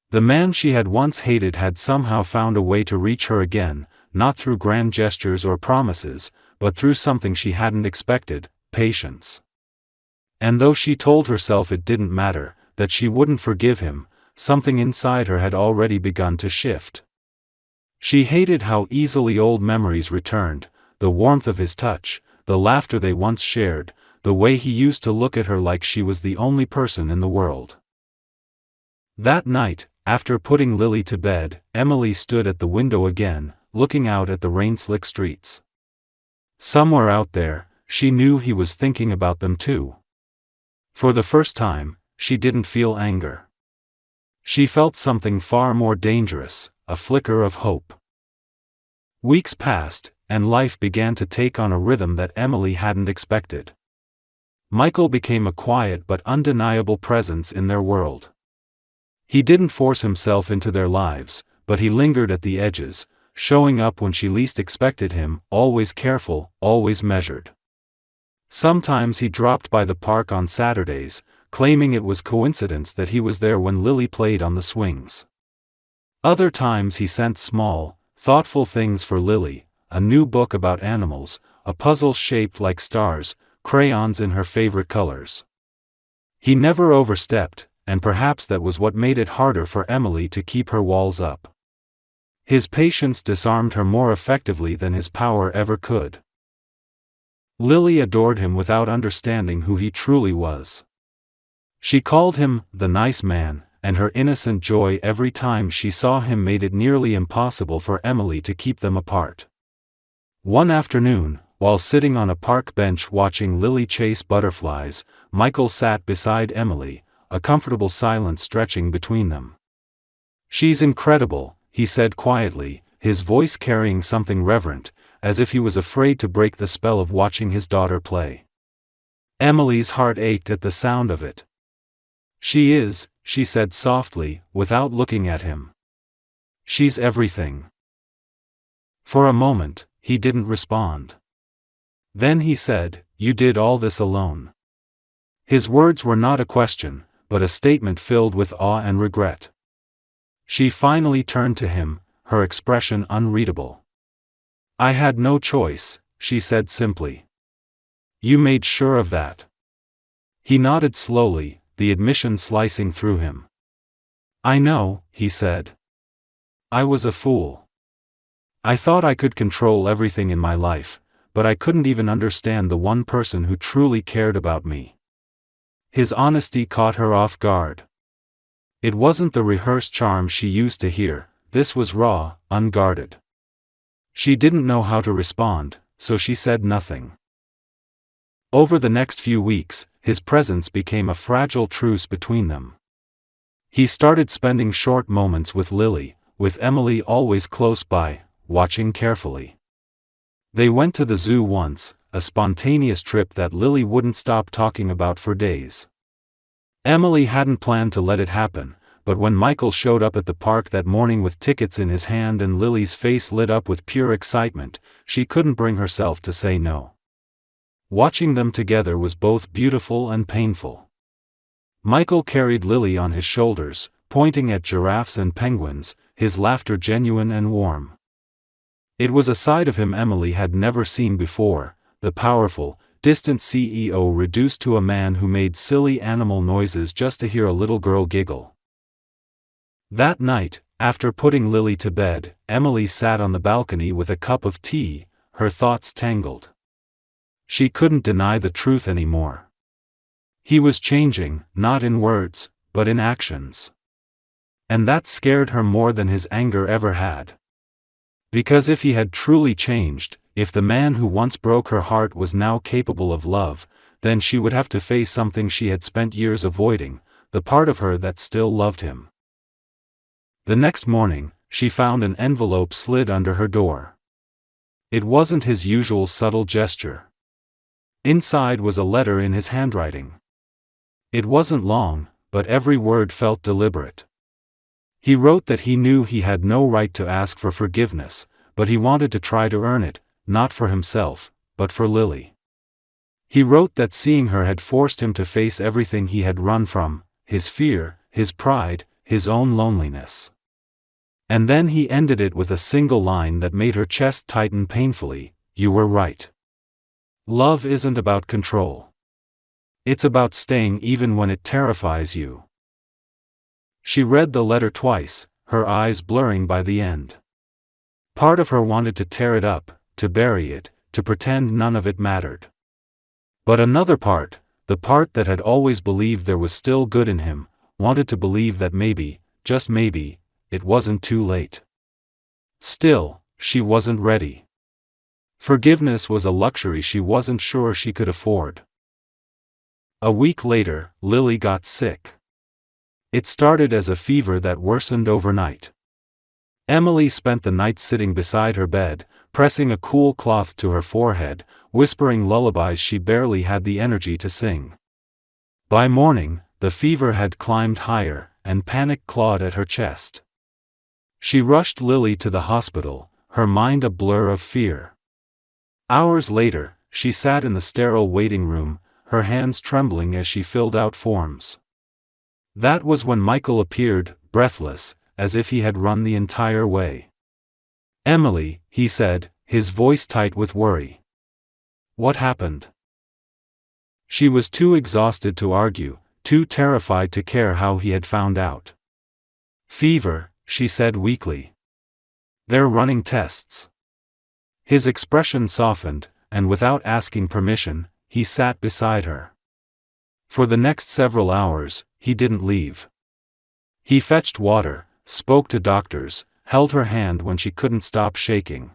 Speaker 1: The man she had once hated had somehow found a way to reach her again, not through grand gestures or promises, but through something she hadn't expected, patience. And though she told herself it didn't matter, that she wouldn't forgive him, something inside her had already begun to shift. She hated how easily old memories returned, the warmth of his touch, the laughter they once shared, the way he used to look at her like she was the only person in the world. That night, after putting Lily to bed, Emily stood at the window again, looking out at the rain-slick streets. Somewhere out there, she knew he was thinking about them too. For the first time, she didn't feel anger. She felt something far more dangerous, a flicker of hope. Weeks passed, and life began to take on a rhythm that Emily hadn't expected. Michael became a quiet but undeniable presence in their world. He didn't force himself into their lives, but he lingered at the edges, showing up when she least expected him, always careful, always measured. Sometimes he dropped by the park on Saturdays, claiming it was coincidence that he was there when Lily played on the swings. Other times he sent small, thoughtful things for Lily, a new book about animals, a puzzle shaped like stars, crayons in her favorite colors. He never overstepped, and perhaps that was what made it harder for Emily to keep her walls up. His patience disarmed her more effectively than his power ever could. Lily adored him without understanding who he truly was. She called him the nice man, and her innocent joy every time she saw him made it nearly impossible for Emily to keep them apart. One afternoon, while sitting on a park bench watching Lily chase butterflies, Michael sat beside Emily, a comfortable silence stretching between them. "She's incredible," he said quietly, his voice carrying something reverent, as if he was afraid to break the spell of watching his daughter play. Emily's heart ached at the sound of it. "She is," she said softly, without looking at him. "She's everything." For a moment, he didn't respond. Then he said, "You did all this alone." His words were not a question, but a statement filled with awe and regret. She finally turned to him, her expression unreadable. "I had no choice," she said simply. "You made sure of that." He nodded slowly, the admission slicing through him. "I know," he said. "I was a fool. I thought I could control everything in my life, but I couldn't even understand the one person who truly cared about me." His honesty caught her off guard. It wasn't the rehearsed charm she used to hear, this was raw, unguarded. She didn't know how to respond, so she said nothing. Over the next few weeks, his presence became a fragile truce between them. He started spending short moments with Lily, with Emily always close by, watching carefully. They went to the zoo once, a spontaneous trip that Lily wouldn't stop talking about for days. Emily hadn't planned to let it happen, but when Michael showed up at the park that morning with tickets in his hand and Lily's face lit up with pure excitement, she couldn't bring herself to say no. Watching them together was both beautiful and painful. Michael carried Lily on his shoulders, pointing at giraffes and penguins, his laughter genuine and warm. It was a side of him Emily had never seen before, the powerful, distant CEO reduced to a man who made silly animal noises just to hear a little girl giggle. That night, after putting Lily to bed, Emily sat on the balcony with a cup of tea, her thoughts tangled. She couldn't deny the truth anymore. He was changing, not in words, but in actions. And that scared her more than his anger ever had. Because if he had truly changed, if the man who once broke her heart was now capable of love, then she would have to face something she had spent years avoiding, the part of her that still loved him. The next morning, she found an envelope slid under her door. It wasn't his usual subtle gesture. Inside was a letter in his handwriting. It wasn't long, but every word felt deliberate. He wrote that he knew he had no right to ask for forgiveness, but he wanted to try to earn it, not for himself, but for Lily. He wrote that seeing her had forced him to face everything he had run from, his fear, his pride, his own loneliness. And then he ended it with a single line that made her chest tighten painfully, "You were right. Love isn't about control. It's about staying even when it terrifies you." She read the letter twice, her eyes blurring by the end. Part of her wanted to tear it up, to bury it, to pretend none of it mattered. But another part, the part that had always believed there was still good in him, wanted to believe that maybe, just maybe, it wasn't too late. Still, she wasn't ready. Forgiveness was a luxury she wasn't sure she could afford. A week later, Lily got sick. It started as a fever that worsened overnight. Emily spent the night sitting beside her bed, pressing a cool cloth to her forehead, whispering lullabies she barely had the energy to sing. By morning, the fever had climbed higher, and panic clawed at her chest. She rushed Lily to the hospital, her mind a blur of fear. Hours later, she sat in the sterile waiting room, her hands trembling as she filled out forms. That was when Michael appeared, breathless, as if he had run the entire way. "Emily," he said, his voice tight with worry. "What happened?" She was too exhausted to argue, too terrified to care how he had found out. "Fever," she said weakly. "They're running tests." His expression softened, and without asking permission, he sat beside her. For the next several hours, he didn't leave. He fetched water, spoke to doctors, held her hand when she couldn't stop shaking.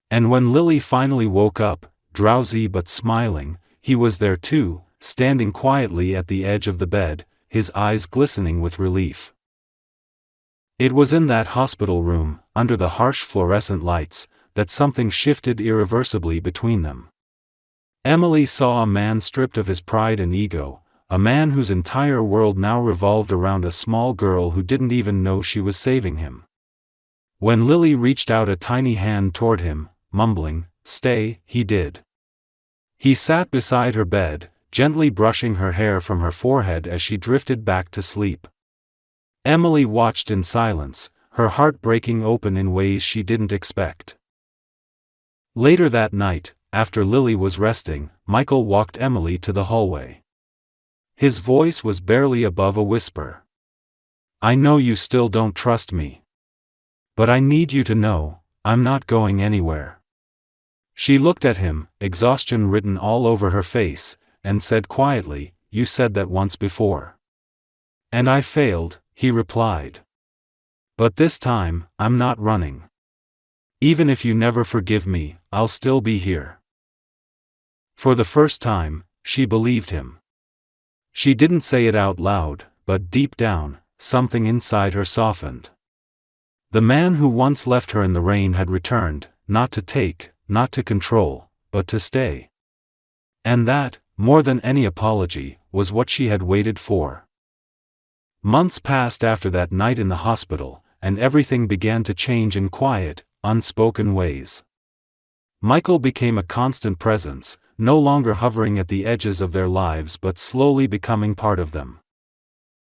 Speaker 1: And when Lily finally woke up, drowsy but smiling, he was there too, standing quietly at the edge of the bed, his eyes glistening with relief. It was in that hospital room, under the harsh fluorescent lights, that something shifted irreversibly between them. Emily saw a man stripped of his pride and ego, a man whose entire world now revolved around a small girl who didn't even know she was saving him. When Lily reached out a tiny hand toward him, mumbling, "Stay," he did. He sat beside her bed, gently brushing her hair from her forehead as she drifted back to sleep. Emily watched in silence, her heart breaking open in ways she didn't expect. Later that night, after Lily was resting, Michael walked Emily to the hallway. His voice was barely above a whisper. "I know you still don't trust me. But I need you to know, I'm not going anywhere." She looked at him, exhaustion written all over her face, and said quietly, "You said that once before." "And I failed," he replied. "But this time, I'm not running. Even if you never forgive me, I'll still be here." For the first time, she believed him. She didn't say it out loud, but deep down, something inside her softened. The man who once left her in the rain had returned, not to take, not to control, but to stay. And that, more than any apology, was what she had waited for. Months passed after that night in the hospital, and everything began to change in quiet, unspoken ways. Michael became a constant presence, no longer hovering at the edges of their lives but slowly becoming part of them.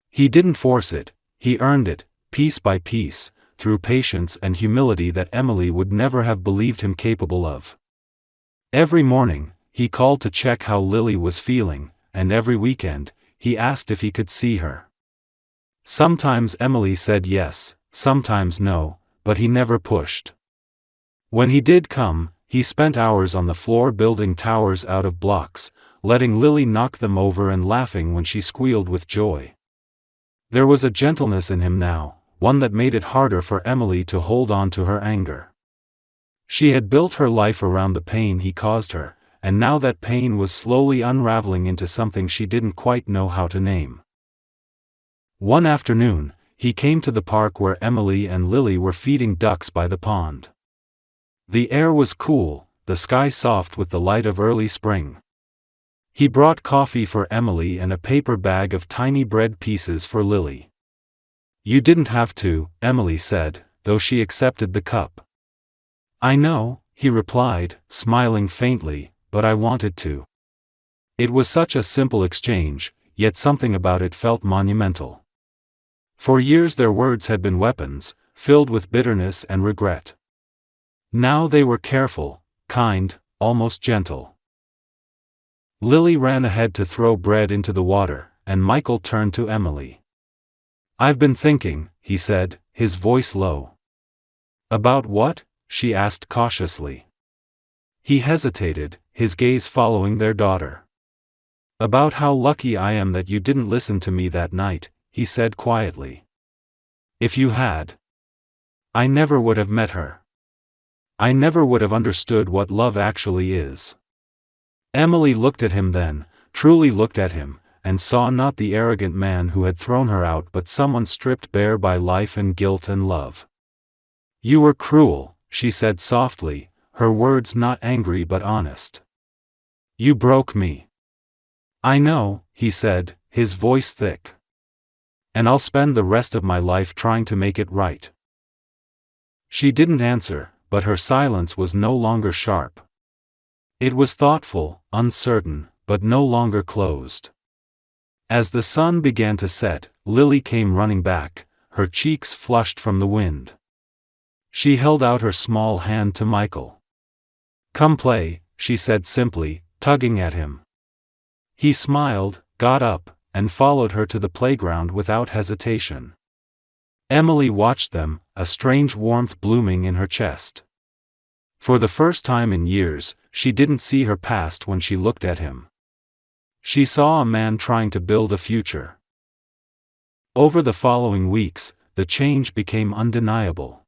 Speaker 1: He didn't force it, he earned it, piece by piece, through patience and humility that Emily would never have believed him capable of. Every morning, he called to check how Lily was feeling, and every weekend, he asked if he could see her. Sometimes Emily said yes, sometimes no, but he never pushed. When he did come, he spent hours on the floor building towers out of blocks, letting Lily knock them over and laughing when she squealed with joy. There was a gentleness in him now, one that made it harder for Emily to hold on to her anger. She had built her life around the pain he caused her, and now that pain was slowly unraveling into something she didn't quite know how to name. One afternoon, he came to the park where Emily and Lily were feeding ducks by the pond. The air was cool, the sky soft with the light of early spring. He brought coffee for Emily and a paper bag of tiny bread pieces for Lily. "You didn't have to," Emily said, though she accepted the cup. "I know," he replied, smiling faintly, "but I wanted to." It was such a simple exchange, yet something about it felt monumental. For years their words had been weapons, filled with bitterness and regret. Now they were careful, kind, almost gentle. Lily ran ahead to throw bread into the water, and Michael turned to Emily. "I've been thinking," he said, his voice low. "About what?" she asked cautiously. He hesitated, his gaze following their daughter. "About how lucky I am that you didn't listen to me that night," he said quietly. "If you had, I never would have met her. I never would have understood what love actually is." Emily looked at him then, truly looked at him, and saw not the arrogant man who had thrown her out but someone stripped bare by life and guilt and love. You were cruel, she said softly, her words not angry but honest. You broke me. I know, he said, his voice thick. And I'll spend the rest of my life trying to make it right. She didn't answer, but her silence was no longer sharp. It was thoughtful, uncertain, but no longer closed. As the sun began to set, Lily came running back, her cheeks flushed from the wind. She held out her small hand to Michael. Come play, she said simply, tugging at him. He smiled, got up, and followed her to the playground without hesitation. Emily watched them, a strange warmth blooming in her chest. For the first time in years, she didn't see her past when she looked at him. She saw a man trying to build a future. Over the following weeks, the change became undeniable.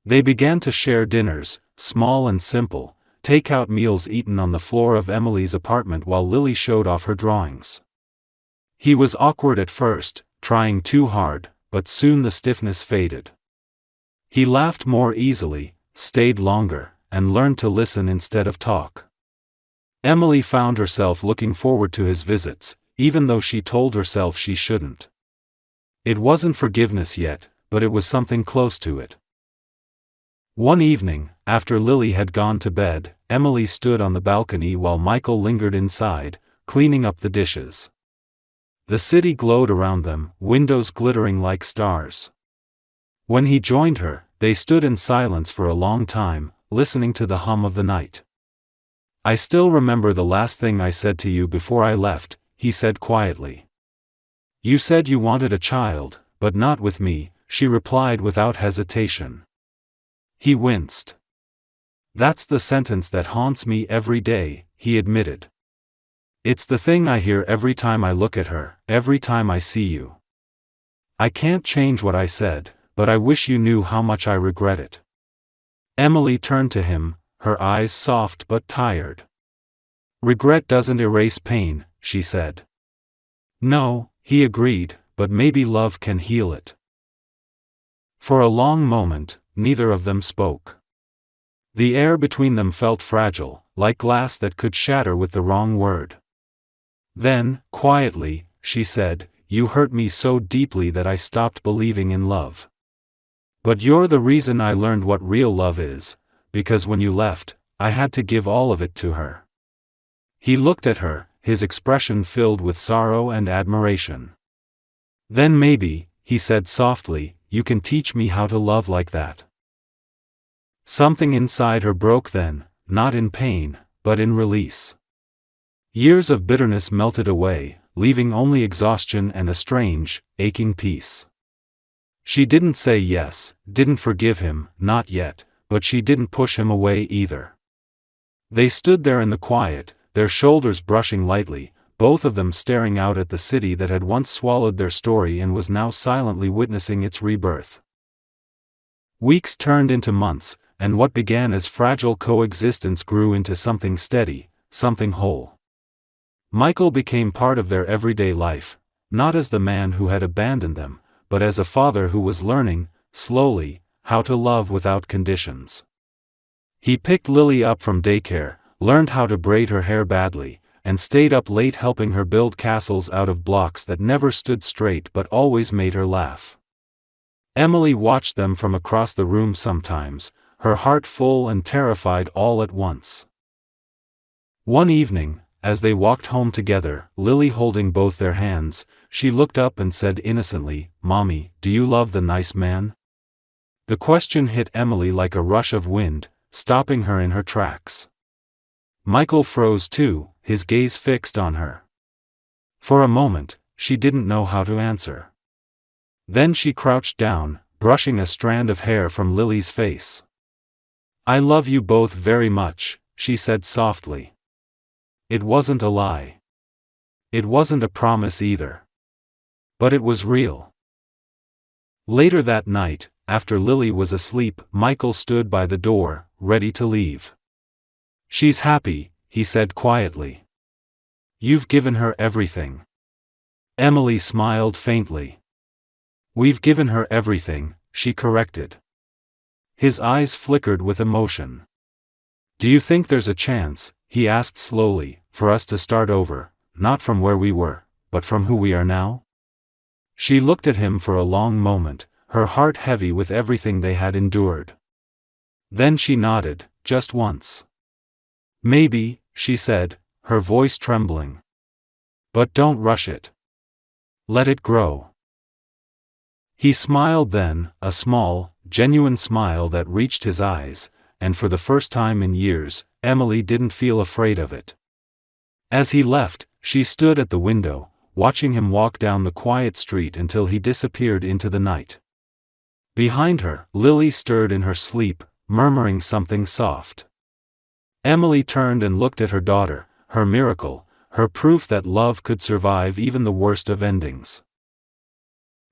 Speaker 1: They began to share dinners, small and simple, take-out meals eaten on the floor of Emily's apartment while Lily showed off her drawings. He was awkward at first, trying too hard, but soon the stiffness faded. He laughed more easily, stayed longer, and learned to listen instead of talk. Emily found herself looking forward to his visits, even though she told herself she shouldn't. It wasn't forgiveness yet, but it was something close to it. One evening, after Lily had gone to bed, Emily stood on the balcony while Michael lingered inside, cleaning up the dishes. The city glowed around them, windows glittering like stars. When he joined her, they stood in silence for a long time, listening to the hum of the night. I still remember the last thing I said to you before I left, he said quietly. You said you wanted a child, but not with me, she replied without hesitation. He winced. That's the sentence that haunts me every day, he admitted. It's the thing I hear every time I look at her, every time I see you. I can't change what I said, but I wish you knew how much I regret it. Emily turned to him, her eyes soft but tired. Regret doesn't erase pain, she said. No, he agreed, but maybe love can heal it. For a long moment, neither of them spoke. The air between them felt fragile, like glass that could shatter with the wrong word. Then, quietly, she said, You hurt me so deeply that I stopped believing in love. But you're the reason I learned what real love is, because when you left, I had to give all of it to her. He looked at her, his expression filled with sorrow and admiration. Then maybe, he said softly, you can teach me how to love like that. Something inside her broke then, not in pain, but in release. Years of bitterness melted away, leaving only exhaustion and a strange, aching peace. She didn't say yes, didn't forgive him, not yet, but she didn't push him away either. They stood there in the quiet, their shoulders brushing lightly, both of them staring out at the city that had once swallowed their story and was now silently witnessing its rebirth. Weeks turned into months, and what began as fragile coexistence grew into something steady, something whole. Michael became part of their everyday life, not as the man who had abandoned them, but as a father who was learning, slowly, how to love without conditions. He picked Lily up from daycare, learned how to braid her hair badly, and stayed up late helping her build castles out of blocks that never stood straight but always made her laugh. Emily watched them from across the room sometimes, her heart full and terrified all at once. One evening, as they walked home together, Lily holding both their hands, she looked up and said innocently, Mommy, do you love the nice man? The question hit Emily like a rush of wind, stopping her in her tracks. Michael froze too, his gaze fixed on her. For a moment, she didn't know how to answer. Then she crouched down, brushing a strand of hair from Lily's face. I love you both very much, she said softly. It wasn't a lie. It wasn't a promise either. But it was real. Later that night, after Lily was asleep, Michael stood by the door, ready to leave. She's happy, he said quietly. You've given her everything. Emily smiled faintly. We've given her everything, she corrected. His eyes flickered with emotion. "Do you think there's a chance," he asked slowly, "for us to start over, not from where we were, but from who we are now?" She looked at him for a long moment, her heart heavy with everything they had endured. Then she nodded, just once. "Maybe," she said, her voice trembling. "But don't rush it. Let it grow." He smiled then, a small, genuine smile that reached his eyes, and for the first time in years, Emily didn't feel afraid of it. As he left, she stood at the window, watching him walk down the quiet street until he disappeared into the night. Behind her, Lily stirred in her sleep, murmuring something soft. Emily turned and looked at her daughter, her miracle, her proof that love could survive even the worst of endings.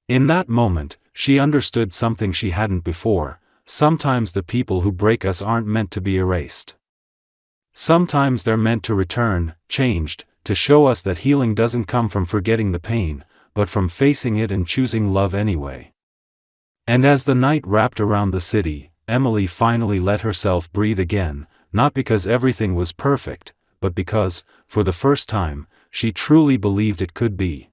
Speaker 1: In that moment, she understood something she hadn't before: sometimes the people who break us aren't meant to be erased. Sometimes they're meant to return, changed, to show us that healing doesn't come from forgetting the pain, but from facing it and choosing love anyway. And as the night wrapped around the city, Emily finally let herself breathe again, not because everything was perfect, but because, for the first time, she truly believed it could be.